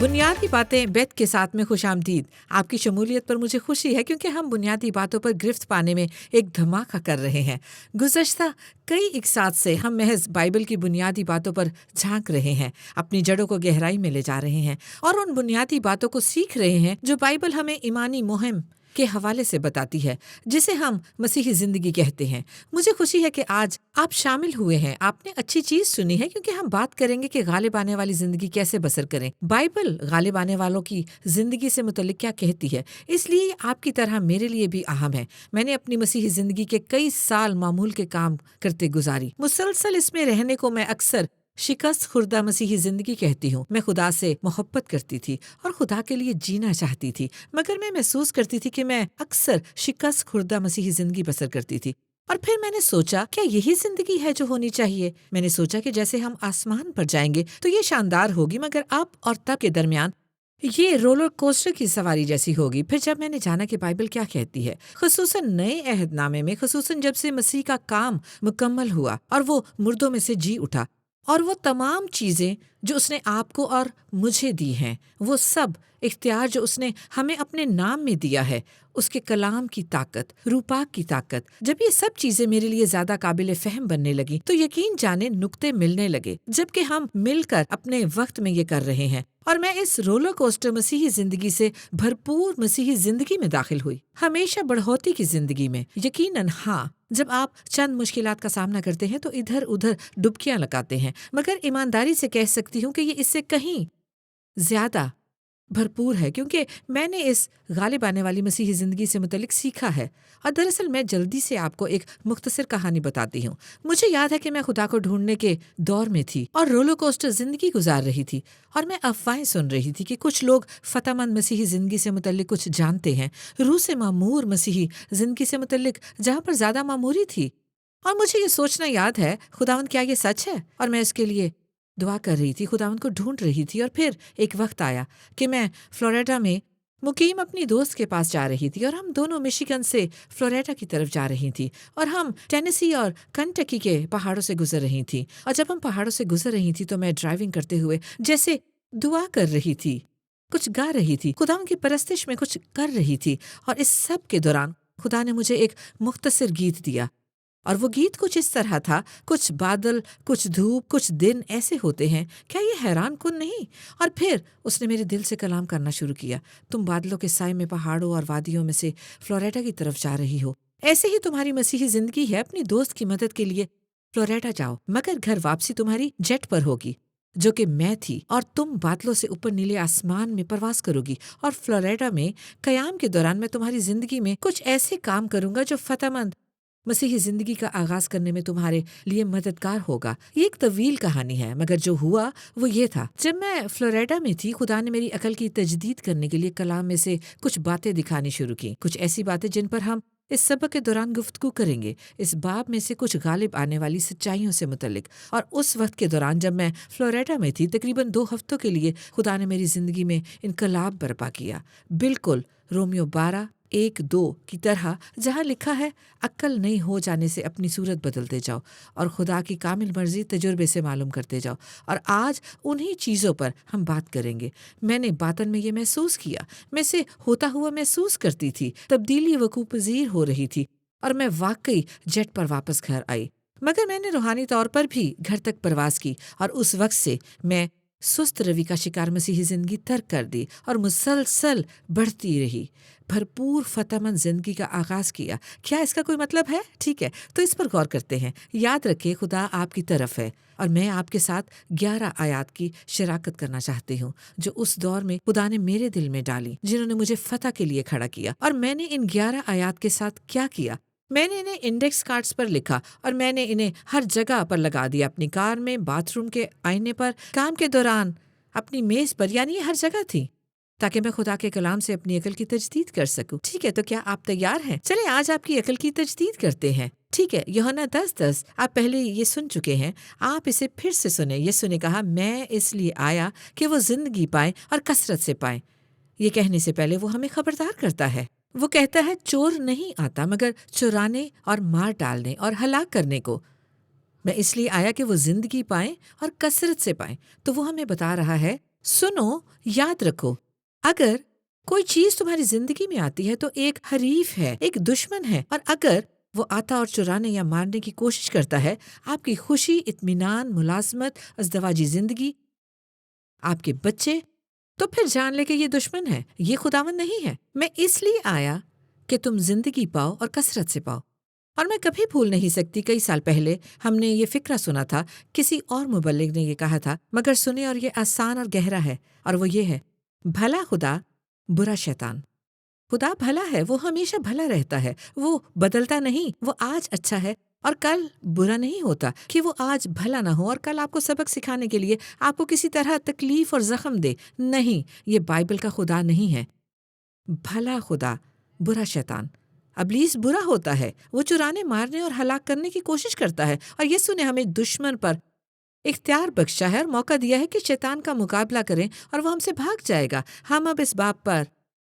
بنیادی باتیں بیت کے ساتھ میں خوش آمدید. آپ کی شمولیت پر مجھے خوشی ہے کیونکہ ہم بنیادی باتوں پر گرفت پانے میں ایک دھماکہ کر رہے ہیں. گزشتہ کئی اقساط سے ہم محض بائبل کی بنیادی باتوں پر جھانک رہے ہیں، اپنی جڑوں کو گہرائی میں لے جا رہے ہیں اور ان بنیادی باتوں کو سیکھ رہے ہیں جو بائبل ہمیں ایمانی مہم کے حوالے سے بتاتی ہے، جسے ہم مسیحی زندگی کہتے ہیں. مجھے خوشی ہے کہ آج آپ شامل ہوئے ہیں. آپ نے اچھی چیز سنی ہے کیونکہ ہم بات کریں گے کہ غالب آنے والی زندگی کیسے بسر کریں. بائبل غالب آنے والوں کی زندگی سے متعلق کیا کہتی ہے، اس لیے آپ کی طرح میرے لیے بھی اہم ہے. میں نے اپنی مسیحی زندگی کے کئی سال معمول کے کام کرتے گزاری. مسلسل اس میں رہنے کو میں اکثر شکست خوردہ مسیحی زندگی کہتی ہوں. میں خدا سے محبت کرتی تھی اور خدا کے لیے جینا چاہتی تھی، مگر میں محسوس کرتی تھی کہ میں اکثر شکست خوردہ مسیحی زندگی بسر کرتی تھی. اور پھر میں نے سوچا کیا یہی زندگی ہے جو ہونی چاہیے؟ میں نے سوچا کہ جیسے ہم آسمان پر جائیں گے تو یہ شاندار ہوگی، مگر اب اور تب کے درمیان یہ رولر کوسٹر کی سواری جیسی ہوگی. پھر جب میں نے جانا کہ بائبل کیا کہتی ہے، خصوصاً نئے عہد نامے میں، خصوصاً جب سے مسیح کا کام مکمل ہوا اور وہ مردوں میں سے جی اٹھا، اور وہ تمام چیزیں جو اس نے آپ کو اور مجھے دی ہیں، وہ سب اختیار جو اس نے ہمیں اپنے نام میں دیا ہے، اس کے کلام کی طاقت، روح پاک کی طاقت، جب یہ سب چیزیں میرے لیے زیادہ قابل فہم بننے لگی تو یقین جانے نقطے ملنے لگے، جبکہ ہم مل کر اپنے وقت میں یہ کر رہے ہیں. اور میں اس رولر کوسٹر مسیحی زندگی سے بھرپور مسیحی زندگی میں داخل ہوئی، ہمیشہ بڑھوتی کی زندگی میں. یقیناً ہاں، جب آپ چند مشکلات کا سامنا کرتے ہیں تو ادھر ادھر ڈبکیاں لگاتے ہیں، مگر ایمانداری سے کہہ سکتی ہوں کہ یہ اس سے کہیں زیادہ بھرپور ہے، کیونکہ میں نے اس غالب آنے والی مسیحی زندگی سے متعلق سیکھا ہے. اور دراصل میں جلدی سے آپ کو ایک مختصر کہانی بتاتی ہوں. مجھے یاد ہے کہ میں خدا کو ڈھونڈنے کے دور میں تھی اور رولر کوسٹر زندگی گزار رہی تھی، اور میں افواہیں سن رہی تھی کہ کچھ لوگ فتح مند مسیحی زندگی سے متعلق کچھ جانتے ہیں، روح سے معمور مسیحی زندگی سے متعلق جہاں پر زیادہ معموری تھی. اور مجھے یہ سوچنا یاد ہے، خداوند کیا یہ سچ ہے؟ اور میں اس کے لیے دعا کر رہی تھی، خداوند کو ڈھونڈ رہی تھی. اور پھر ایک وقت آیا کہ میں فلوریڈا میں مقیم اپنی دوست کے پاس جا رہی تھی، اور ہم دونوں مشیگن سے فلوریڈا کی طرف جا رہی تھی، اور ہم ٹینیسی اور کنٹکی کے پہاڑوں سے گزر رہی تھی. اور جب ہم پہاڑوں سے گزر رہی تھی تو میں ڈرائیونگ کرتے ہوئے جیسے دعا کر رہی تھی، کچھ گا رہی تھی، خدا کی پرستش میں کچھ کر رہی تھی. اور اس سب کے دوران خدا نے مجھے ایک مختصر گیت دیا، اور وہ گیت کچھ اس طرح تھا: کچھ بادل، کچھ دھوپ، کچھ دن ایسے ہوتے ہیں، کیا یہ حیران کن نہیں؟ اور پھر اس نے میرے دل سے کلام کرنا شروع کیا: تم بادلوں کے سائے میں پہاڑوں اور وادیوں میں سے فلوریڈا کی طرف جا رہی ہو، ایسے ہی تمہاری مسیحی زندگی ہے. اپنی دوست کی مدد کے لیے فلوریڈا جاؤ، مگر گھر واپسی تمہاری جیٹ پر ہوگی جو کہ میں تھی، اور تم بادلوں سے اوپر نیلے آسمان میں پرواز کرو گی. اور فلوریڈا میں قیام کے دوران میں تمہاری زندگی میں کچھ ایسے کام کروں گا جو فتح مند مسیحی زندگی کا آغاز کرنے میں تمہارے لیے مددگار ہوگا. یہ ایک طویل کہانی ہے، مگر جو ہوا وہ یہ تھا: جب میں فلوریڈا میں تھی، خدا نے میری عقل کی تجدید کرنے کے لیے کلام میں سے کچھ باتیں دکھانی شروع کی، کچھ ایسی باتیں جن پر ہم اس سبق کے دوران گفتگو کریں گے. اس باب میں سے کچھ غالب آنے والی سچائیوں سے متعلق. اور اس وقت کے دوران جب میں فلوریڈا میں تھی، تقریباً 2 ہفتوں کے لیے خدا نے میری زندگی میں انقلاب برپا کیا، بالکل رومیو 12:1-2 کی طرح، جہاں لکھا ہے: عقل نہیں ہو جانے سے اپنی صورت بدلتے جاؤ اور خدا کی کامل مرضی تجربے سے معلوم کرتے جاؤ. اور آج انہی چیزوں پر ہم بات کریں گے. میں نے باطن میں یہ محسوس کیا، میں سے ہوتا ہوا محسوس کرتی تھی، تبدیلی وقوع پذیر ہو رہی تھی، اور میں واقعی جیٹ پر واپس گھر آئی. مگر میں نے روحانی طور پر بھی گھر تک پرواز کی، اور اس وقت سے میں سست روی کا شکار مسیحی زندگی ترک کر دی اور مسلسل بڑھتی رہی، بھرپور فتح مند زندگی کا آغاز کیا. کیا اس کا کوئی مطلب ہے؟ ٹھیک ہے، تو اس پر غور کرتے ہیں. یاد رکھیں، خدا آپ کی طرف ہے، اور میں آپ کے ساتھ 11 آیات کی شراکت کرنا چاہتی ہوں جو اس دور میں خدا نے میرے دل میں ڈالی، جنہوں نے مجھے فتح کے لیے کھڑا کیا. اور میں نے ان 11 آیات کے ساتھ کیا کیا؟ میں نے انہیں انڈیکس کارڈز پر لکھا، اور میں نے انہیں ہر جگہ پر لگا دیا، اپنی کار میں، باتھ روم کے آئینے پر، کام کے دوران اپنی میز پر، یعنی یہ ہر جگہ تھی، تاکہ میں خدا کے کلام سے اپنی عقل کی تجدید کر سکوں. ٹھیک ہے، تو کیا آپ تیار ہیں؟ چلیں آج آپ کی عقل کی تجدید کرتے ہیں. ٹھیک ہے، یوحنا 10:10 آپ پہلے یہ سن چکے ہیں، آپ اسے پھر سے سنیں. یسوع نے کہا: میں اس لیے آیا کہ وہ زندگی پائیں اور کثرت سے پائیں. یہ کہنے سے پہلے وہ ہمیں خبردار کرتا ہے. وہ کہتا ہے: چور نہیں آتا مگر چرانے اور مار ڈالنے اور ہلاک کرنے کو. میں اس لیے آیا کہ وہ زندگی پائیں اور کثرت سے پائیں. تو وہ ہمیں بتا رہا ہے سنو، یاد رکھو، اگر کوئی چیز تمہاری زندگی میں آتی ہے تو ایک حریف ہے، ایک دشمن ہے، اور اگر وہ آتا اور چرانے یا مارنے کی کوشش کرتا ہے آپ کی خوشی، اطمینان، ملازمت، ازدواجی زندگی، آپ کے بچے، تو پھر جان لے کہ یہ دشمن ہے، یہ خداوند نہیں ہے۔ میں اس لیے آیا کہ تم زندگی پاؤ اور کثرت سے پاؤ۔ اور میں کبھی بھول نہیں سکتی، کئی سال پہلے ہم نے یہ فقرہ سنا تھا، کسی اور مبلغ نے یہ کہا تھا، مگر سنے اور یہ آسان اور گہرا ہے، اور وہ یہ ہے: بھلا خدا، برا شیطان۔ خدا بھلا ہے، وہ ہمیشہ بھلا رہتا ہے، وہ بدلتا نہیں، وہ آج اچھا ہے اور کل برا نہیں ہوتا کہ وہ آج بھلا نہ ہو اور کل آپ کو سبق سکھانے کے لیے آپ کو کسی طرح تکلیف اور زخم دے۔ نہیں، یہ بائبل کا خدا نہیں ہے۔ بھلا خدا، برا شیطان۔ ابلیس برا ہوتا ہے، وہ چرانے، مارنے اور ہلاک کرنے کی کوشش کرتا ہے، اور یسوع نے ہمیں دشمن پر اختیار بخشا ہے اور موقع دیا ہے کہ شیطان کا مقابلہ کریں اور وہ ہم سے بھاگ جائے گا۔ ہم اب اس بات پر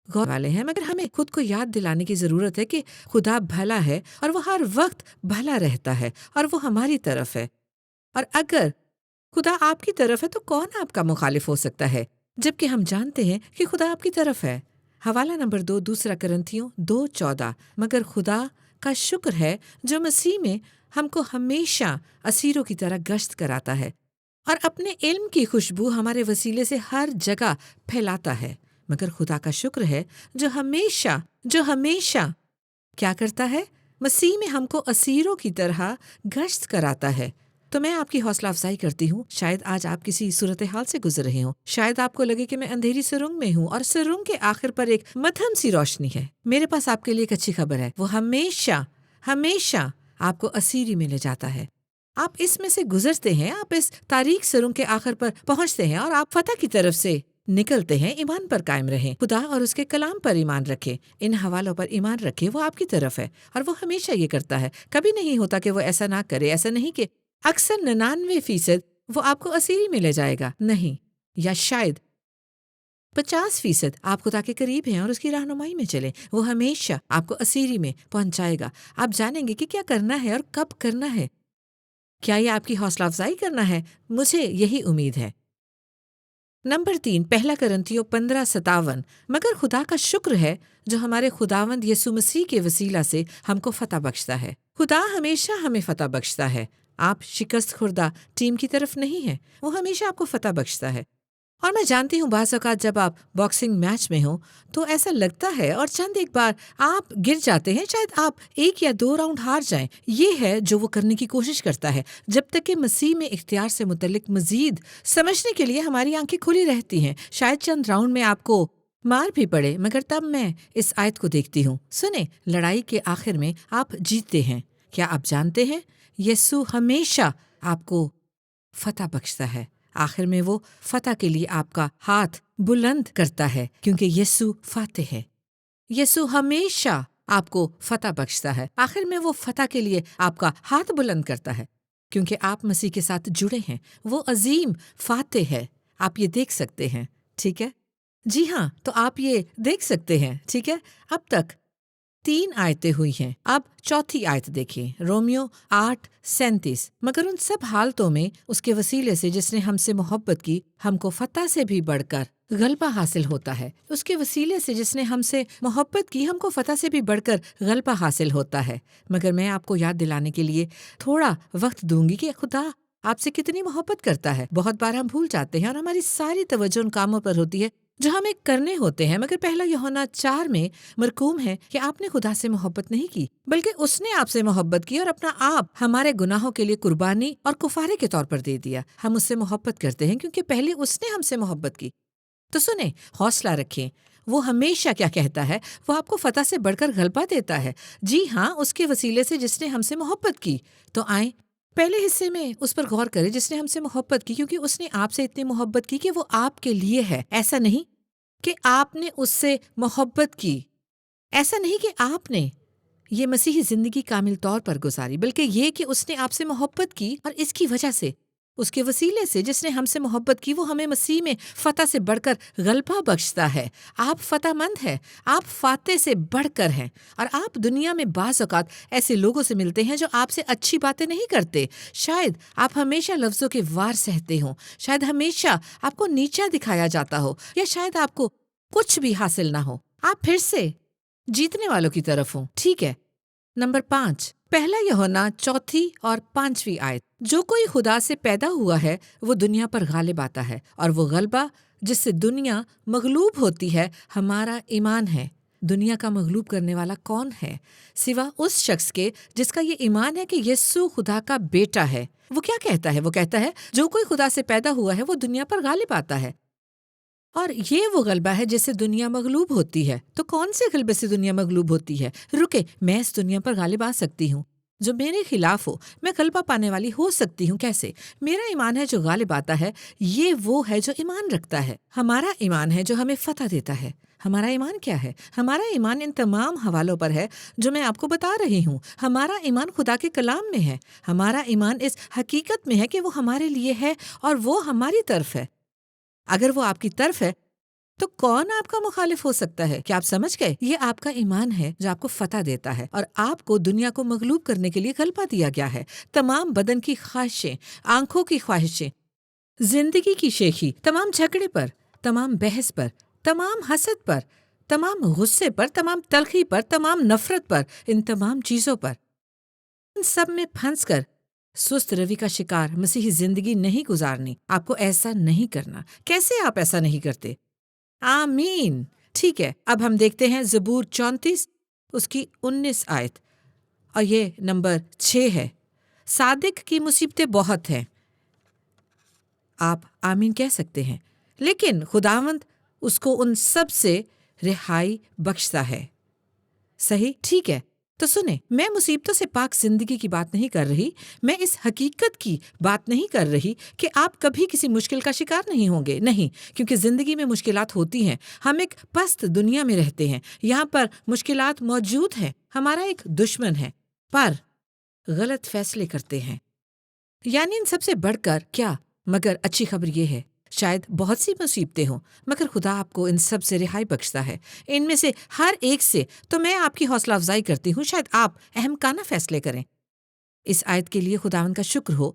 غور والے ہیں، مگر ہمیں خود کو یاد دلانے کی ضرورت ہے کہ خدا بھلا ہے اور وہ ہر وقت بھلا رہتا ہے اور وہ ہماری طرف ہے۔ اور اگر خدا آپ کی طرف ہے تو کون آپ کا مخالف ہو سکتا ہے، جبکہ ہم جانتے ہیں کہ خدا آپ کی طرف ہے۔ حوالہ نمبر 2، دوسرا کرنتھیوں 2:14۔ مگر خدا کا شکر ہے جو مسیح میں ہم کو ہمیشہ اسیروں کی طرح گشت کراتا ہے اور اپنے علم کی خوشبو ہمارے وسیلے سے ہر جگہ پھیلاتا ہے۔ مگر خدا کا شکر ہے جو ہمیشہ کیا کرتا ہے؟ مسیح میں ہم کو اسیروں کی طرح گشت کراتا ہے۔ تو میں آپ کی حوصلہ افزائی کرتی ہوں، شاید آج آپ کسی صورتحال سے گزر رہے ہوں، شاید آپ کو لگے کہ میں اندھیری سرنگ میں ہوں اور سرنگ کے آخر پر ایک مدھم سی روشنی ہے۔ میرے پاس آپ کے لیے ایک اچھی خبر ہے، وہ ہمیشہ آپ کو اسیری میں لے جاتا ہے۔ آپ اس میں سے گزرتے ہیں، آپ اس تاریک سرنگ کے آخر پر پہنچتے ہیں اور آپ فتح کی طرف سے نکلتے ہیں۔ ایمان پر قائم رہیں، خدا اور اس کے کلام پر ایمان رکھیں، ان حوالوں پر ایمان رکھیں، وہ آپ کی طرف ہے اور وہ ہمیشہ یہ کرتا ہے۔ کبھی نہیں ہوتا کہ وہ ایسا نہ کرے، ایسا نہیں کہ اکثر 99% وہ آپ کو اسیری میں لے جائے گا، نہیں، یا شاید 50% آپ خدا کے قریب ہیں اور اس کی رہنمائی میں چلیں، وہ ہمیشہ آپ کو اسیری میں پہنچائے گا۔ آپ جانیں گے کہ کیا کرنا ہے اور کب کرنا ہے۔ کیا یہ آپ کی حوصلہ افزائی کرنا ہے؟ مجھے یہی امید ہے۔ نمبر 3، پہلا کرنتھیوں 15:57۔ مگر خدا کا شکر ہے جو ہمارے خداوند یسوع مسیح کے وسیلہ سے ہم کو فتح بخشتا ہے۔ خدا ہمیشہ ہمیں فتح بخشتا ہے۔ آپ شکست خوردہ ٹیم کی طرف نہیں ہیں، وہ ہمیشہ آپ کو فتح بخشتا ہے۔ اور میں جانتی ہوں بعض اوقات جب آپ باکسنگ میچ میں ہوں تو ایسا لگتا ہے اور چند ایک بار آپ گر جاتے ہیں، شاید آپ 1 یا 2 راؤنڈ ہار جائیں۔ یہ ہے جو وہ کرنے کی کوشش کرتا ہے، جب تک کہ مسیح میں اختیار سے متعلق مزید سمجھنے کے لیے ہماری آنکھیں کھلی رہتی ہیں۔ شاید چند راؤنڈ میں آپ کو مار بھی پڑے، مگر تب میں اس آیت کو دیکھتی ہوں، سنیں، لڑائی کے آخر میں آپ جیتتے ہیں۔ کیا آپ جانتے ہیں یسوع ہمیشہ آپ کو فتح بخشتا ہے۔ آخر میں وہ فتح کے لیے آپ کا ہاتھ بلند کرتا ہے، کیونکہ یسوع فاتح ہے۔ یسوع ہمیشہ آپ کو فتح بخشتا ہے۔ آخر میں وہ فتح کے لیے آپ کا ہاتھ بلند کرتا ہے، کیونکہ آپ مسیح کے ساتھ جڑے ہیں۔ وہ عظیم فاتح ہے، آپ یہ دیکھ سکتے ہیں، ٹھیک ہے؟ جی ہاں، تو آپ یہ دیکھ سکتے ہیں، ٹھیک ہے؟ اب تک 3 آیتیں ہوئی ہیں، اب 4تھی آیت دیکھیں، رومیو 8:37۔ مگر ان سب حالتوں میں اس کے وسیلے سے جس نے ہم سے محبت کی، ہم کو فتح سے بھی بڑھ کر غلبہ حاصل ہوتا ہے۔ اس کے وسیلے سے جس نے ہم سے محبت کی، ہم کو فتح سے بھی بڑھ کر غلبہ حاصل ہوتا ہے۔ مگر میں آپ کو یاد دلانے کے لیے تھوڑا وقت دوں گی کہ خدا آپ سے کتنی محبت کرتا ہے۔ بہت بار ہم بھول جاتے ہیں اور ہماری ساری توجہ ان کاموں پر ہوتی ہے جو ہمیں کرنے ہوتے ہیں، مگر پہلا یوحنا 4 میں مرقوم ہے کہ آپ نے خدا سے محبت نہیں کی، بلکہ اس نے آپ سے محبت کی اور اپنا آپ ہمارے گناہوں کے لیے قربانی اور کفارے کے طور پر دے دیا۔ ہم اس سے محبت کرتے ہیں کیونکہ پہلے اس نے ہم سے محبت کی۔ تو سنیں، حوصلہ رکھیں، وہ ہمیشہ کیا کہتا ہے؟ وہ آپ کو فتح سے بڑھ کر غلبہ دیتا ہے۔ جی ہاں، اس کے وسیلے سے جس نے ہم سے محبت کی۔ تو آئیں پہلے حصے میں اس پر غور کریں، جس نے ہم سے محبت کی، کیونکہ اس نے آپ سے اتنی محبت کی کہ وہ آپ کے لیے ہے۔ ایسا نہیں کہ آپ نے اس سے محبت کی، ایسا نہیں کہ آپ نے یہ مسیحی زندگی کامل طور پر گزاری، بلکہ یہ کہ اس نے آپ سے محبت کی اور اس کی وجہ سے اس کے وسیلے سے جس نے ہم سے محبت کی، وہ ہمیں مسیح میں فتح سے بڑھ کر غلبہ بخشتا ہے۔ آپ فتح مند ہیں، آپ فاتح سے بڑھ کر ہیں، اور آپ دنیا میں بعض اوقات ایسے لوگوں سے ملتے ہیں جو آپ سے اچھی باتیں نہیں کرتے۔ شاید آپ ہمیشہ لفظوں کے وار سہتے ہوں، شاید ہمیشہ آپ کو نیچا دکھایا جاتا ہو، یا شاید آپ کو کچھ بھی حاصل نہ ہو۔ آپ پھر سے جیتنے والوں کی طرف ہوں، ٹھیک ہے؟ نمبر 5، پہلا یوحنا 4 اور 5 آیت۔ جو کوئی خدا سے پیدا ہوا ہے وہ دنیا پر غالب آتا ہے، اور وہ غلبہ جس سے دنیا مغلوب ہوتی ہے ہمارا ایمان ہے۔ دنیا کا مغلوب کرنے والا کون ہے سوا اس شخص کے جس کا یہ ایمان ہے کہ یسوع خدا کا بیٹا ہے۔ وہ کیا کہتا ہے؟ وہ کہتا ہے جو کوئی خدا سے پیدا ہوا ہے وہ دنیا پر غالب آتا ہے، اور یہ وہ غلبہ ہے جس سے دنیا مغلوب ہوتی ہے۔ تو کون سے غلبے سے دنیا مغلوب ہوتی ہے؟ رکے، میں اس دنیا پر غالب آ سکتی ہوں جو میرے خلاف ہو، میں غلبہ پانے والی ہو سکتی ہوں۔ کیسے؟ میرا ایمان ہے جو غالب آتا ہے، یہ وہ ہے جو ایمان رکھتا ہے۔ ہمارا ایمان ہے جو ہمیں فتح دیتا ہے۔ ہمارا ایمان کیا ہے؟ ہمارا ایمان ان تمام حوالوں پر ہے جو میں آپ کو بتا رہی ہوں۔ ہمارا ایمان خدا کے کلام میں ہے۔ ہمارا ایمان اس حقیقت میں ہے کہ وہ ہمارے لیے ہے اور وہ ہماری طرف ہے۔ اگر وہ آپ کی طرف ہے تو کون آپ کا مخالف ہو سکتا ہے؟ کیا آپ سمجھ گئے؟ یہ آپ کا ایمان ہے جو آپ کو فتح دیتا ہے، اور آپ کو دنیا کو مغلوب کرنے کے لیے غلبہ دیا گیا ہے۔ تمام بدن کی خواہشیں، آنکھوں کی خواہشیں، زندگی کی شیخی، تمام جھگڑے پر، تمام بحث پر، تمام حسد پر، تمام غصے پر، تمام تلخی پر، تمام نفرت پر، ان تمام چیزوں پر، ان سب میں پھنس کر سست روی کا شکار مسیحی زندگی نہیں گزارنی۔ آپ کو ایسا نہیں کرنا۔ کیسے آپ ایسا نہیں کرتے؟ آمین۔ ٹھیک ہے، اب ہم دیکھتے ہیں زبور 34 اس کی 19 آیت، اور یہ نمبر 6 ہے۔ صادق کی مصیبتیں بہت ہیں، آپ آمین کہہ سکتے ہیں، لیکن خداوند اس کو ان سب سے رہائی بخشتا ہے۔ صحیح؟ ٹھیک ہے، تو سنیں، میں مصیبتوں سے پاک زندگی کی بات نہیں کر رہی، میں اس حقیقت کی بات نہیں کر رہی کہ آپ کبھی کسی مشکل کا شکار نہیں ہوں گے، نہیں، کیونکہ زندگی میں مشکلات ہوتی ہیں۔ ہم ایک پست دنیا میں رہتے ہیں، یہاں پر مشکلات موجود ہیں، ہمارا ایک دشمن ہے، پر غلط فیصلے کرتے ہیں۔ یعنی ان سب سے بڑھ کر کیا؟ مگر اچھی خبر یہ ہے، شاید بہت سی مصیبتیں ہوں، مگر خدا آپ کو ان سب سے رہائی بخشتا ہے۔ ان میں سے ہر ایک سے تو میں آپ کی حوصلہ افزائی کرتی ہوں، شاید آپ اہمکانہ فیصلے کریں۔ اس آیت کے لیے خداوند کا شکر ہو۔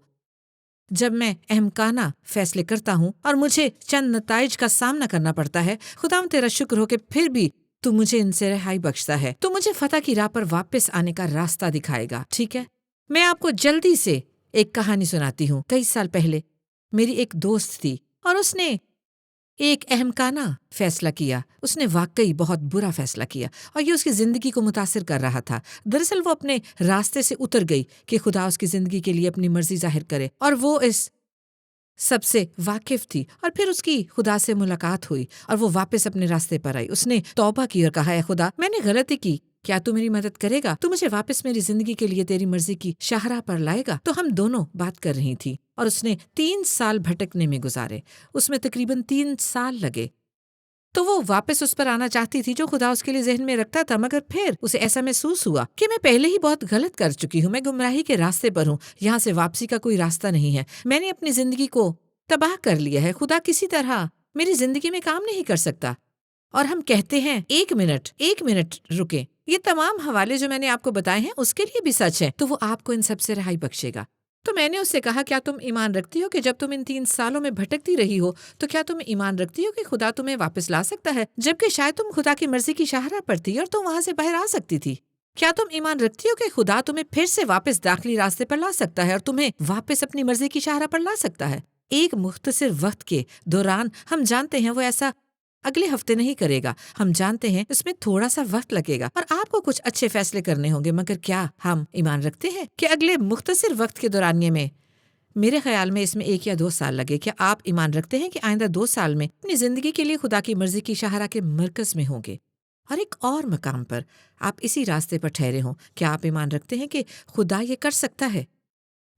جب میں اہمکانہ فیصلے کرتا ہوں اور مجھے چند نتائج کا سامنا کرنا پڑتا ہے، خداوند تیرا شکر ہو کہ پھر بھی تو مجھے ان سے رہائی بخشتا ہے، تو مجھے فتح کی راہ پر واپس آنے کا راستہ دکھائے گا۔ ٹھیک ہے، میں آپ کو جلدی سے ایک کہانی سناتی ہوں۔ کئی سال پہلے میری ایک دوست تھی، اور اس نے ایک اہمکانہ فیصلہ کیا۔ اس نے واقعی بہت برا فیصلہ کیا، اور یہ اس کی زندگی کو متاثر کر رہا تھا۔ دراصل وہ اپنے راستے سے اتر گئی کہ خدا اس کی زندگی کے لیے اپنی مرضی ظاہر کرے، اور وہ اس سب سے واقف تھی۔ اور پھر اس کی خدا سے ملاقات ہوئی، اور وہ واپس اپنے راستے پر آئی۔ اس نے توبہ کی اور کہا، اے خدا، میں نے غلطی کی، کیا تو میری مدد کرے گا؟ تو مجھے واپس میری زندگی کے لیے تیری مرضی کی شاہراہ پر لائے گا؟ تو ہم دونوں بات کر رہی تھی، اور اس نے 3 سال بھٹکنے میں گزارے، اس میں تقریباً 3 سال لگے۔ تو وہ واپس اس پر آنا چاہتی تھی جو خدا اس کے لیے ذہن میں رکھتا تھا، مگر پھر اسے ایسا محسوس ہوا کہ میں پہلے ہی بہت غلط کر چکی ہوں، میں گمراہی کے راستے پر ہوں، یہاں سے واپسی کا کوئی راستہ نہیں ہے، میں نے اپنی زندگی کو تباہ کر لیا ہے، خدا کسی طرح میری زندگی میں کام نہیں کر سکتا۔ اور ہم کہتے ہیں ایک منٹ رکیں، یہ تمام حوالے جو میں نے آپ کو بتائے ہیں اس کے لیے بھی سچ ہے، تو وہ آپ کو ان سب سے رہائی بخشے گا۔ تو میں نے اس سے کہا، کیا تم ایمان رکھتی ہو کہ جب تم ان 3 سالوں میں بھٹکتی رہی ہو تو کیا تم ایمان رکھتی ہو کہ خدا تمہیں واپس لا سکتا ہے، جبکہ شاید تم خدا کی مرضی کی شاہراہ پر تھی اور تم وہاں سے باہر آ سکتی تھی؟ کیا تم ایمان رکھتی ہو کہ خدا تمہیں پھر سے واپس داخلی راستے پر لا سکتا ہے اور تمہیں واپس اپنی مرضی کی شاہراہ پر لا سکتا ہے؟ ایک مختصر وقت کے دوران ہم جانتے ہیں وہ ایسا اگلے ہفتے نہیں کرے گا، ہم جانتے ہیں اس میں تھوڑا سا وقت لگے گا اور آپ کو کچھ اچھے فیصلے کرنے ہوں گے، مگر کیا ہم ایمان رکھتے ہیں کہ اگلے مختصر وقت کے دورانیے میں، میرے خیال میں اس میں 1 یا 2 سال لگے، کیا آپ ایمان رکھتے ہیں کہ آئندہ 2 سال میں اپنی زندگی کے لیے خدا کی مرضی کی شاہراہ کے مرکز میں ہوں گے اور ایک اور مقام پر آپ اسی راستے پر ٹھہرے ہوں؟ کیا آپ ایمان رکھتے ہیں کہ خدا یہ کر سکتا ہے؟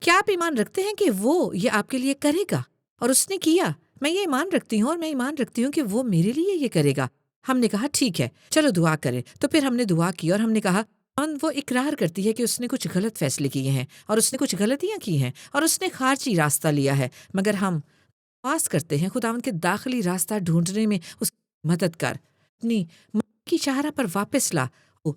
کیا آپ ایمان رکھتے ہیں کہ وہ یہ آپ کے لیے کرے گا؟ اور اس نے کیا۔ میں یہ ایمان رکھتی ہوں، اور میں ایمان رکھتی ہوں کہ وہ میرے لیے یہ کرے گا۔ ہم نے کہا ٹھیک ہے، چلو دعا کریں۔ تو پھر ہم نے دعا کی اور ہم نے کہا وہ اقرار کرتی ہے کہ اس نے کچھ غلط فیصلے کیے ہیں اور اس نے کچھ غلطیاں کی ہیں اور اس نے خارجی راستہ لیا ہے، مگر ہم خواست کرتے ہیں خداوند کے داخلی راستہ ڈھونڈنے میں اس کی مدد کر، اپنی کی چہرہ پر واپس لا۔ وہ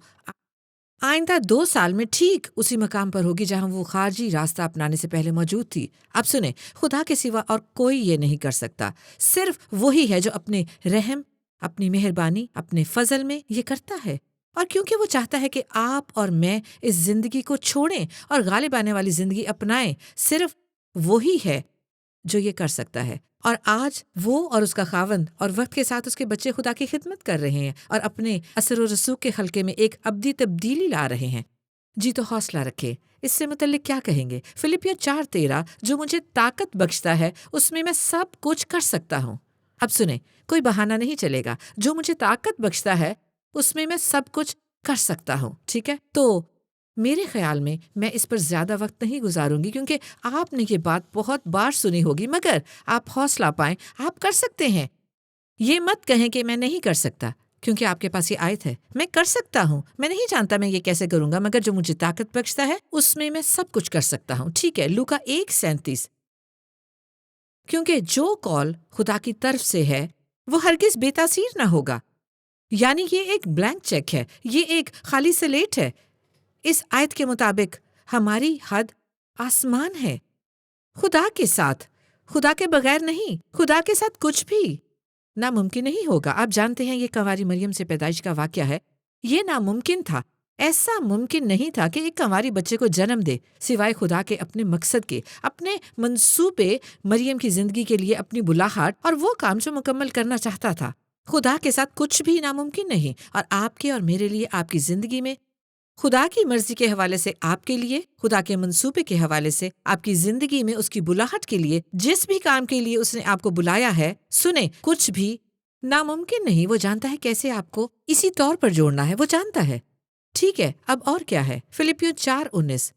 آئندہ 2 سال میں ٹھیک اسی مقام پر ہوگی جہاں وہ خارجی راستہ اپنانے سے پہلے موجود تھی۔ اب سنیں، خدا کے سوا اور کوئی یہ نہیں کر سکتا، صرف وہی ہے جو اپنے رحم، اپنی مہربانی، اپنے فضل میں یہ کرتا ہے، اور کیونکہ وہ چاہتا ہے کہ آپ اور میں اس زندگی کو چھوڑیں اور غالب آنے والی زندگی اپنائیں، صرف وہی ہے جو یہ کر سکتا ہے۔ اور آج وہ اور اس کا خاوند اور وقت کے ساتھ اس کے بچے خدا کی خدمت کر رہے ہیں اور اپنے اثر و رسوخ کے حلقے میں ایک ابدی تبدیلی لا رہے ہیں۔ جی تو حوصلہ رکھے۔ اس سے متعلق کیا کہیں گے؟ فلپیوں 4:13، جو مجھے طاقت بخشتا ہے اس میں سب کچھ کر سکتا ہوں۔ اب سنیں، کوئی بہانہ نہیں چلے گا، جو مجھے طاقت بخشتا ہے اس میں سب کچھ کر سکتا ہوں، ٹھیک ہے؟ تو میرے خیال میں اس پر زیادہ وقت نہیں گزاروں گی، کیونکہ آپ نے یہ بات بہت بار سنی ہوگی، مگر آپ حوصلہ پائیں، آپ کر سکتے ہیں۔ یہ مت کہیں کہ میں نہیں کر سکتا، کیونکہ آپ کے پاس یہ آیت ہے، میں کر سکتا ہوں، میں نہیں جانتا میں یہ کیسے کروں گا، مگر جو مجھے طاقت بخشتا ہے اس میں سب کچھ کر سکتا ہوں، ٹھیک ہے؟ لوکا 1:37۔ کیونکہ جو قول خدا کی طرف سے ہے وہ ہرگز بے تاثیر نہ ہوگا، یعنی یہ ایک بلینک چیک ہے، یہ ایک خالی سلیٹ ہے۔ اس آیت کے مطابق ہماری حد آسمان ہے، خدا کے ساتھ، خدا کے بغیر نہیں، خدا کے ساتھ کچھ بھی ناممکن نہیں ہوگا۔ آپ جانتے ہیں یہ کنواری مریم سے پیدائش کا واقعہ ہے، یہ ناممکن تھا، ایسا ممکن نہیں تھا کہ ایک کنواری بچے کو جنم دے سوائے خدا کے اپنے مقصد کے، اپنے منصوبے، مریم کی زندگی کے لیے اپنی بلاہٹ اور وہ کام جو مکمل کرنا چاہتا تھا۔ خدا کے ساتھ کچھ بھی ناممکن نہیں، اور آپ کے اور میرے لیے، آپ کی زندگی میں خدا کی مرضی کے حوالے سے، آپ کے لیے خدا کے منصوبے کے حوالے سے، آپ کی زندگی میں اس کی بلاہٹ کے لیے، جس بھی کام کے لیے اس نے آپ کو بلایا ہے، سنیں، کچھ بھی ناممکن نہیں۔ وہ جانتا ہے کیسے آپ کو اسی طور پر جوڑنا ہے، وہ جانتا ہے، ٹھیک ہے؟ اب اور کیا ہے؟ فلپیوں 4:19،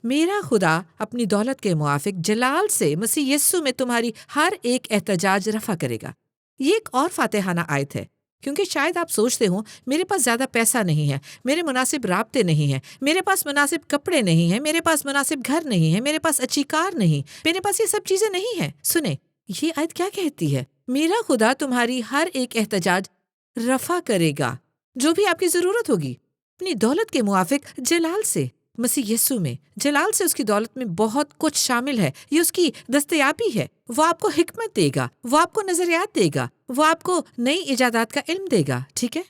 میرا خدا اپنی دولت کے موافق جلال سے مسیح یسوع میں تمہاری ہر ایک احتجاج رفع کرے گا۔ یہ ایک اور فاتحانہ آیت ہے، کیونکہ شاید آپ سوچتے ہوں میرے پاس زیادہ پیسہ نہیں ہے، میرے مناسب رابطے نہیں ہیں، میرے پاس مناسب کپڑے نہیں ہیں، میرے پاس مناسب گھر نہیں ہے، میرے پاس اچھی کار نہیں، میرے پاس یہ سب چیزیں نہیں ہیں۔ سنیں، یہ آیت کیا کہتی ہے؟ میرا خدا تمہاری ہر ایک احتجاج رفع کرے گا، جو بھی آپ کی ضرورت ہوگی، اپنی دولت کے موافق جلال سے، مسیح یسوع میں۔ جلال سے اس کی دولت میں بہت کچھ شامل ہے، یہ اس کی دستیابی ہے۔ وہ آپ کو حکمت دے گا، وہ آپ کو نظریات دے گا، وہ آپ کو نئی ایجادات کا علم دے گا، ٹھیک ہے؟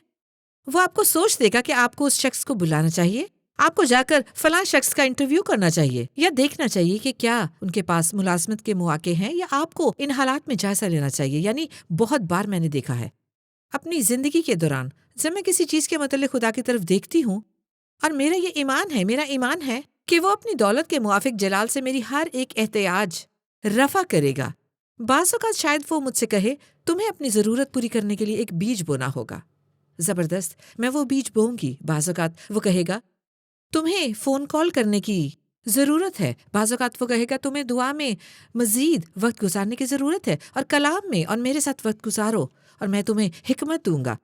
وہ آپ کو سوچ دے گا کہ آپ کو اس شخص کو بلانا چاہیے، آپ کو جا کر فلاں شخص کا انٹرویو کرنا چاہیے، یا دیکھنا چاہیے کہ کیا ان کے پاس ملازمت کے مواقع ہیں، یا آپ کو ان حالات میں جائزہ لینا چاہیے۔ یعنی بہت بار میں نے دیکھا ہے اپنی زندگی کے دوران، جب میں کسی چیز کے متعلق خدا کی طرف دیکھتی ہوں، اور میرا ایمان ہے کہ وہ اپنی دولت کے موافق جلال سے میری ہر ایک احتیاج رفع کرے گا۔ بعض اوقات شاید وہ مجھ سے کہے تمہیں اپنی ضرورت پوری کرنے کے لیے ایک بیج بونا ہوگا، زبردست، میں وہ بیج بوؤں گی۔ بعض اوقات وہ کہے گا تمہیں فون کال کرنے کی ضرورت ہے، بعض اوقات وہ کہے گا تمہیں دعا میں مزید وقت گزارنے کی ضرورت ہے، اور کلام میں اور میرے ساتھ وقت گزارو، اور میں تمہیں حکمت دوں گا،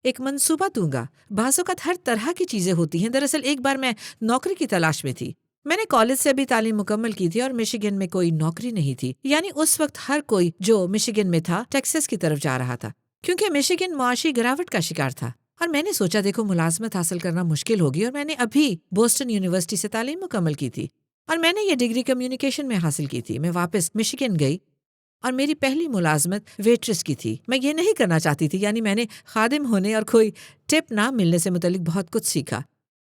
ایک منصوبہ دوں گا۔ بعض اوقات ہر طرح کی چیزیں ہوتی ہیں۔ دراصل ایک بار میں نوکری کی تلاش میں تھی، میں نے کالج سے ابھی تعلیم مکمل کی تھی، اور مشیگن میں کوئی نوکری نہیں تھی، یعنی اس وقت ہر کوئی جو مشیگن میں تھا ٹیکساس کی طرف جا رہا تھا، کیونکہ مشیگن معاشی گراوٹ کا شکار تھا۔ اور میں نے سوچا دیکھو ملازمت حاصل کرنا مشکل ہوگی، اور میں نے ابھی بوسٹن یونیورسٹی سے تعلیم مکمل کی تھی، اور میں نے یہ ڈگری کمیونیکیشن میں حاصل کی تھی۔ میں واپس مشیگن گئی، اور میری پہلی ملازمت ویٹرس کی تھی۔ میں یہ نہیں کرنا چاہتی تھی، یعنی میں نے خادم ہونے اور کوئی ٹپ نہ ملنے سے متعلق بہت کچھ سیکھا،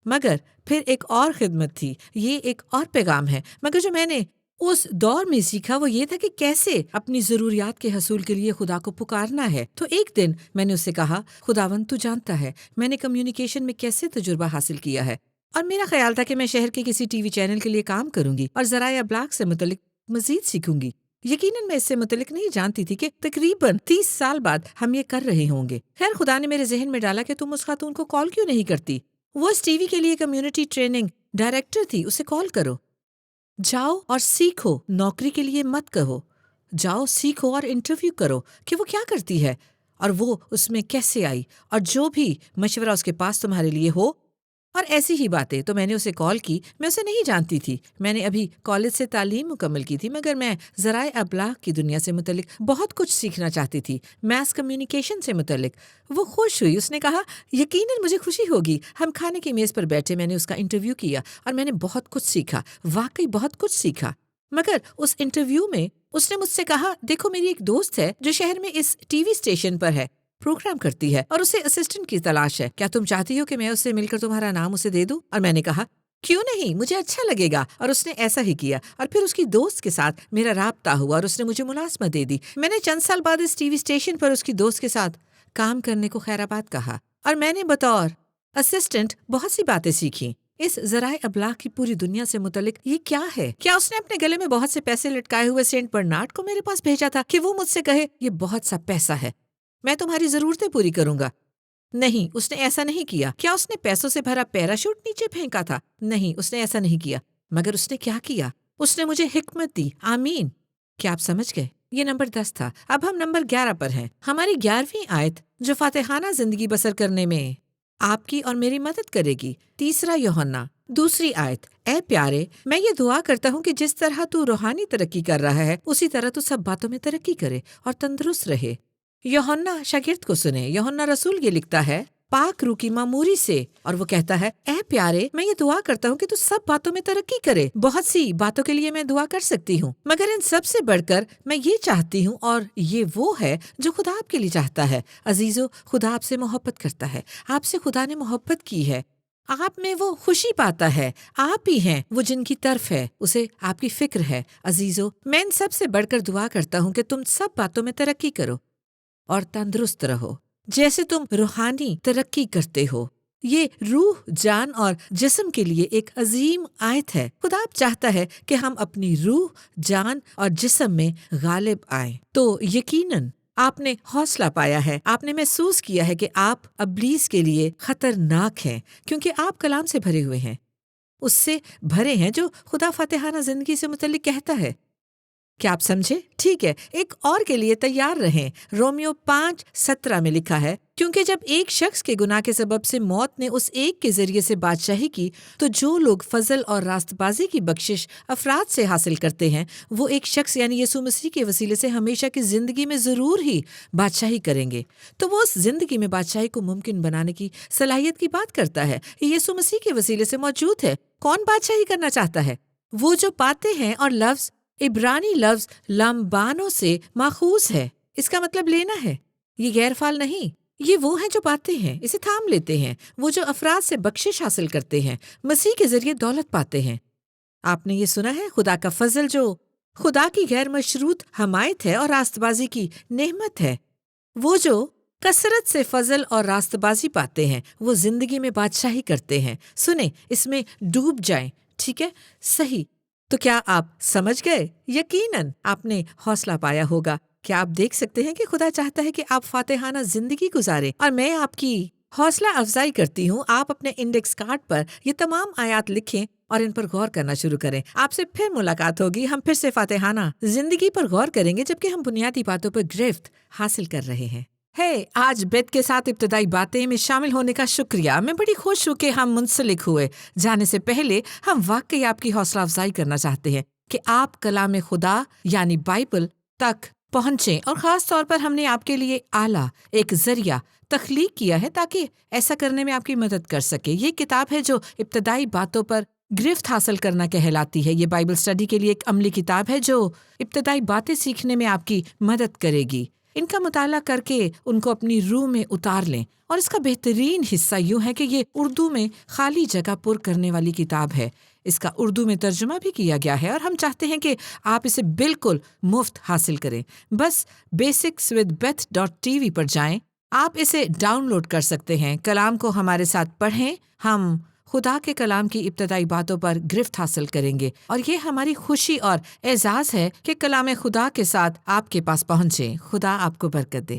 مگر پھر ایک اور خدمت تھی، یہ ایک اور پیغام ہے۔ مگر جو میں نے اس دور میں سیکھا وہ یہ تھا کہ کیسے اپنی ضروریات کے حصول کے لیے خدا کو پکارنا ہے۔ تو ایک دن میں نے اس سے کہا خداوند تو جانتا ہے میں نے کمیونیکیشن میں کیسے تجربہ حاصل کیا ہے، اور میرا خیال تھا کہ میں شہر کے کسی ٹی وی چینل کے لیے کام کروں گی اور ذرائع ابلاغ سے متعلق مزید سیکھوں گی۔ یقیناً میں اس سے متعلق نہیں جانتی تھی کہ تقریباً 30 سال بعد ہم یہ کر رہے ہوں گے۔ خیر خدا نے میرے ذہن میں ڈالا کہ تم اس خاتون کو کال کیوں نہیں کرتی، وہ اس ٹی وی کے لیے کمیونٹی ٹریننگ ڈائریکٹر تھی، اسے کال کرو، جاؤ اور سیکھو، نوکری کے لیے مت کہو، جاؤ سیکھو اور انٹرویو کرو کہ وہ کیا کرتی ہے اور وہ اس میں کیسے آئی، اور جو بھی مشورہ اس کے پاس تمہارے لیے ہو، اور ایسی ہی باتیں. تو میں نے اسے کال کی. میں اسے نہیں جانتی تھی. میں نے ابھی کالج سے تعلیم مکمل کی تھی، مگر میں ذرائع ابلاغ کی دنیا سے متعلق بہت کچھ سیکھنا چاہتی تھی، میس کمیونیکیشن سے متعلق. وہ خوش ہوئی. اس نے کہا یقیناً مجھے خوشی ہوگی. ہم کھانے کی میز پر بیٹھے. میں نے اس کا انٹرویو کیا اور میں نے بہت کچھ سیکھا، واقعی بہت کچھ سیکھا. مگر اس انٹرویو میں اس نے مجھ سے کہا دیکھو میری ایک دوست ہے جو شہر میں اس ٹی وی اسٹیشن پر ہے، پروگرام کرتی ہے اور اسے اسسٹنٹ کی تلاش ہے. کیا تم چاہتی ہو کہ میں اسے مل کر تمہارا نام اسے دے دوں؟ اور میں نے کہا کیوں نہیں، مجھے اچھا لگے گا. اور اس نے ایسا ہی کیا اور پھر اس کی دوست کے ساتھ میرا رابطہ ہوا اور اس نے مجھے ملازمت دے دی. میں نے چند سال بعد اس ٹی وی اسٹیشن پر اس کی دوست کے ساتھ کام کرنے کو خیر آباد کہا اور میں نے بطور اسسٹنٹ بہت سی باتیں سیکھی. اس ذرائع ابلاغ کی پوری دنیا سے متعلق یہ کیا ہے؟ کیا اس نے اپنے گلے میں بہت سے پیسے لٹکائے ہوئے سینٹ برنارڈ کو میرے پاس بھیجا تھا کہ وہ مجھ سے کہے یہ بہت سا پیسہ ہے، میں تمہاری ضرورتیں پوری کروں گا؟ نہیں، اس نے ایسا نہیں کیا. کیا اس نے پیسوں سے بھرا پیراشوٹ نیچے پھینکا تھا؟ نہیں، اس نے ایسا نہیں کیا. مگر اس نے کیا کیا؟ اس نے مجھے حکمت دی. آمین. کیا آپ سمجھ گئے؟ یہ نمبر 10 تھا. اب ہم نمبر 11 پر ہیں. ہماری 11ویں آیت جو فاتحانہ زندگی بسر کرنے میں آپ کی اور میری مدد کرے گی. 3 یوحنا 2 آیت. اے پیارے، میں یہ دعا کرتا ہوں کہ جس طرح تو روحانی ترقی کر رہا ہے اسی طرح تو سب باتوں میں ترقی کرے اور تندرست رہے. یوحنا شاگرد کو سنے. یوحنا رسول یہ لکھتا ہے پاک روح کی معموری سے، اور وہ کہتا ہے اے پیارے، میں یہ دعا کرتا ہوں کہ تو سب باتوں میں ترقی کرے. بہت سی باتوں کے لیے میں دعا کر سکتی ہوں، مگر ان سب سے بڑھ کر میں یہ چاہتی ہوں، اور یہ وہ ہے جو خدا آپ کے لیے چاہتا ہے. عزیزو، خدا آپ سے محبت کرتا ہے. آپ سے خدا نے محبت کی ہے. آپ میں وہ خوشی پاتا ہے. آپ ہی ہیں وہ جن کی طرف ہے، اسے آپ کی فکر ہے. عزیزو، میں ان سب سے بڑھ کر دعا کرتا ہوں کہ تم سب باتوں میں ترقی کرو اور تندرست رہو جیسے تم روحانی ترقی کرتے ہو. یہ روح، جان اور جسم کے لیے ایک عظیم آیت ہے. خدا آپ چاہتا ہے کہ ہم اپنی روح، جان اور جسم میں غالب آئیں. تو یقیناً آپ نے حوصلہ پایا ہے. آپ نے محسوس کیا ہے کہ آپ ابلیس کے لیے خطرناک ہیں کیونکہ آپ کلام سے بھرے ہوئے ہیں، اس سے بھرے ہیں جو خدا فاتحانہ زندگی سے متعلق کہتا ہے. کیا آپ سمجھے؟ ٹھیک ہے، ایک اور کے لیے تیار رہیں. رومیو 5:17 میں لکھا ہے کیونکہ جب ایک شخص کے گناہ کے سبب سے موت نے اس ایک کے ذریعے سے بادشاہی کی، تو جو لوگ فضل اور راست بازی کی بخشش افراد سے حاصل کرتے ہیں وہ ایک شخص یعنی یسوع مسیح کے وسیلے سے ہمیشہ کی زندگی میں ضرور ہی بادشاہی کریں گے. تو وہ اس زندگی میں بادشاہی کو ممکن بنانے کی صلاحیت کی بات کرتا ہے. یہ یسوع مسیح کے وسیلے سے موجود ہے. کون بادشاہی کرنا چاہتا ہے؟ وہ جو پاتے ہیں. اور لفظ عبرانی لفظ لمبانوں سے ماخوذ ہے. اس کا مطلب لینا ہے. یہ غیر فعال نہیں. یہ وہ ہیں جو پاتے ہیں، اسے تھام لیتے ہیں. وہ جو افراد سے بخشش حاصل کرتے ہیں، مسیح کے ذریعے دولت پاتے ہیں. آپ نے یہ سنا ہے خدا کا فضل جو خدا کی غیر مشروط حمایت ہے اور راست بازی کی نعمت ہے. وہ جو کثرت سے فضل اور راست بازی پاتے ہیں وہ زندگی میں بادشاہی کرتے ہیں. سنیں، اس میں ڈوب جائیں. ٹھیک ہے، صحیح. تو کیا آپ سمجھ گئے؟ یقیناً آپ نے حوصلہ پایا ہوگا. کیا آپ دیکھ سکتے ہیں کہ خدا چاہتا ہے کہ آپ فاتحانہ زندگی گزاریں؟ اور میں آپ کی حوصلہ افزائی کرتی ہوں. آپ اپنے انڈیکس کارڈ پر یہ تمام آیات لکھیں اور ان پر غور کرنا شروع کریں. آپ سے پھر ملاقات ہوگی. ہم پھر سے فاتحانہ زندگی پر غور کریں گے جبکہ ہم بنیادی باتوں پر گرفت حاصل کر رہے ہیں. آج بیت کے ساتھ ابتدائی باتیں میں شامل ہونے کا شکریہ. میں بڑی خوش ہوں کہ ہم منسلک ہوئے. جانے سے پہلے ہم واقعی آپ کی حوصلہ افزائی کرنا چاہتے ہیں کہ آپ کلام خدا یعنی بائبل تک پہنچیں، اور خاص طور پر ہم نے آپ کے لیے اعلیٰ ایک ذریعہ تخلیق کیا ہے تاکہ ایسا کرنے میں آپ کی مدد کر سکے. یہ کتاب ہے جو ابتدائی باتوں پر گرفت حاصل کرنا کہلاتی ہے. یہ بائبل اسٹڈی کے لیے ایک عملی کتاب ہے جو ابتدائی باتیں سیکھنے میں آپ کی مدد کرے گی. ان کا مطالعہ کر کے ان کو اپنی روح میں اتار لیں. اور اس کا بہترین حصہ یوں ہے کہ یہ اردو میں خالی جگہ پر کرنے والی کتاب ہے. اس کا اردو میں ترجمہ بھی کیا گیا ہے اور ہم چاہتے ہیں کہ آپ اسے بالکل مفت حاصل کریں. بس basicswithbeth.tv پر جائیں. آپ اسے ڈاؤن لوڈ کر سکتے ہیں. کلام کو ہمارے ساتھ پڑھیں. ہم خدا کے کلام کی ابتدائی باتوں پر گرفت حاصل کریں گے، اور یہ ہماری خوشی اور اعزاز ہے کہ کلام خدا کے ساتھ آپ کے پاس پہنچے. خدا آپ کو برکت دے.